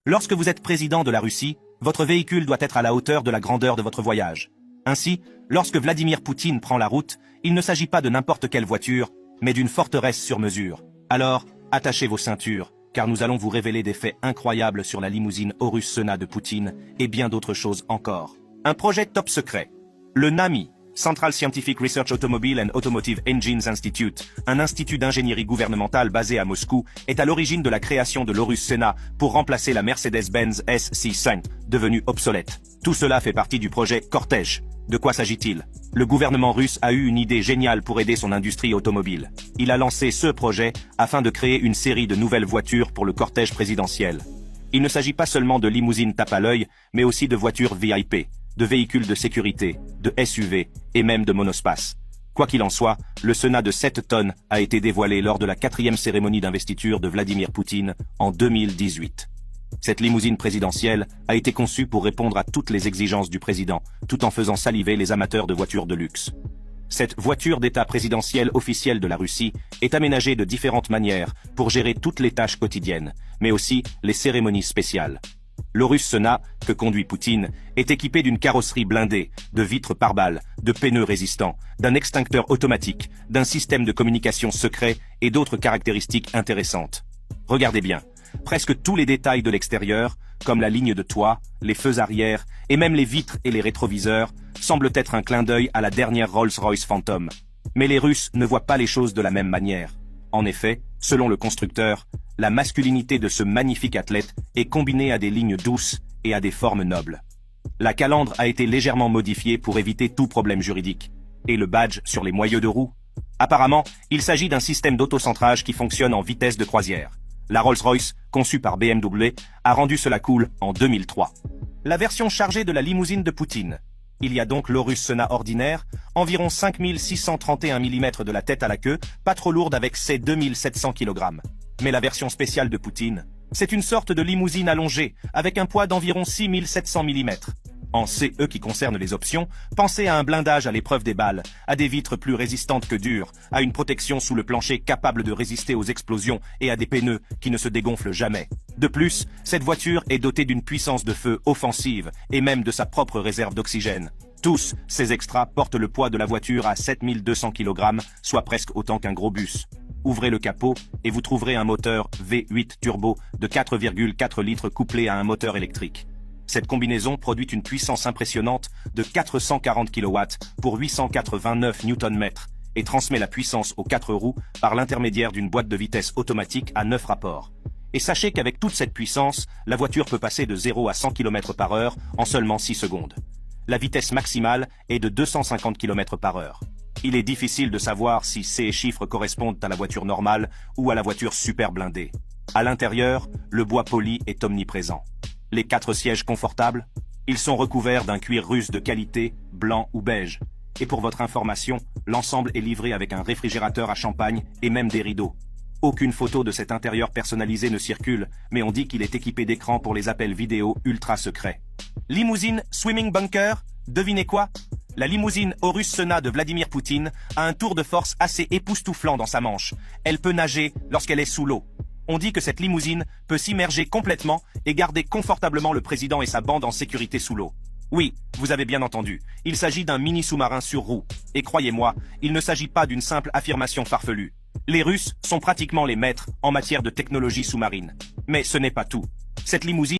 Lorsque vous êtes président de la Russie, votre véhicule doit être à la hauteur de la grandeur de votre voyage. Ainsi, lorsque Vladimir Poutine prend la route, il ne s'agit pas de n'importe quelle voiture, mais d'une forteresse sur mesure. Alors, attachez vos ceintures, car nous allons vous révéler des faits incroyables sur la limousine Horus Sena de Poutine et bien d'autres choses encore. Un projet top secret. Le NAMI, Central Scientific Research Automobile and Automotive Engines Institute, un institut d'ingénierie gouvernementale basé à Moscou, est à l'origine de la création de l'Horus Sena pour remplacer la Mercedes-Benz SC5, devenue obsolète. Tout cela fait partie du projet Cortège. De quoi s'agit-il? Le gouvernement russe a eu une idée géniale pour aider son industrie automobile. Il a lancé ce projet afin de créer une série de nouvelles voitures pour le cortège présidentiel. Il ne s'agit pas seulement de limousines tape à l'œil, mais aussi de voitures VIP, de véhicules de sécurité, de SUV et même de monospace. Quoi qu'il en soit, le Sena de 7 tonnes a été dévoilé lors de la 4e cérémonie d'investiture de Vladimir Poutine en 2018. Cette limousine présidentielle a été conçue pour répondre à toutes les exigences du président, tout en faisant saliver les amateurs de voitures de luxe. Cette voiture d'état présidentielle officielle de la Russie est aménagée de différentes manières pour gérer toutes les tâches quotidiennes, mais aussi les cérémonies spéciales. L'Horus Sena, que conduit Poutine, est équipé d'une carrosserie blindée, de vitres pare-balles, de pneus résistants, d'un extincteur automatique, d'un système de communication secret et d'autres caractéristiques intéressantes. Regardez bien. Presque tous les détails de l'extérieur, comme la ligne de toit, les feux arrière et même les vitres et les rétroviseurs, semblent être un clin d'œil à la dernière Rolls-Royce Phantom. Mais les Russes ne voient pas les choses de la même manière. En effet, selon le constructeur, la masculinité de ce magnifique athlète est combinée à des lignes douces et à des formes nobles. La calandre a été légèrement modifiée pour éviter tout problème juridique. Et le badge sur les moyeux de roue? Apparemment, il s'agit d'un système d'autocentrage qui fonctionne en vitesse de croisière. La Rolls-Royce, conçue par BMW, a rendu cela cool en 2003. La version chargée de la limousine de Poutine. Il y a donc l'Horus Sena ordinaire, environ 5631 mm de la tête à la queue, pas trop lourde avec ses 2700 kg. Mais la version spéciale de Poutine, c'est une sorte de limousine allongée, avec un poids d'environ 6700 mm. En CE qui concerne les options, pensez à un blindage à l'épreuve des balles, à des vitres plus résistantes que dures, à une protection sous le plancher capable de résister aux explosions et à des pneus qui ne se dégonflent jamais. De plus, cette voiture est dotée d'une puissance de feu offensive et même de sa propre réserve d'oxygène. Tous ces extras portent le poids de la voiture à 7200 kg, soit presque autant qu'un gros bus. Ouvrez le capot et vous trouverez un moteur V8 turbo de 4,4 litres couplé à un moteur électrique. Cette combinaison produit une puissance impressionnante de 440 kW pour 889 Nm et transmet la puissance aux 4 roues par l'intermédiaire d'une boîte de vitesse automatique à 9 rapports. Et sachez qu'avec toute cette puissance, la voiture peut passer de 0 à 100 km/h en seulement 6 secondes. La vitesse maximale est de 250 km/h. Il est difficile de savoir si ces chiffres correspondent à la voiture normale ou à la voiture super blindée. À l'intérieur, le bois poli est omniprésent. Les 4 sièges confortables, ils sont recouverts d'un cuir russe de qualité, blanc ou beige. Et pour votre information, l'ensemble est livré avec un réfrigérateur à champagne et même des rideaux. Aucune photo de cet intérieur personnalisé ne circule, mais on dit qu'il est équipé d'écrans pour les appels vidéo ultra secrets. Limousine Swimming Bunker, devinez quoi? La limousine Horus Sena de Vladimir Poutine a un tour de force assez époustouflant dans sa manche. Elle peut nager lorsqu'elle est sous l'eau. On dit que cette limousine peut s'immerger complètement et garder confortablement le président et sa bande en sécurité sous l'eau. Oui, vous avez bien entendu, il s'agit d'un mini sous-marin sur roue. Et croyez-moi, il ne s'agit pas d'une simple affirmation farfelue. Les Russes sont pratiquement les maîtres en matière de technologie sous-marine. Mais ce n'est pas tout. Cette limousine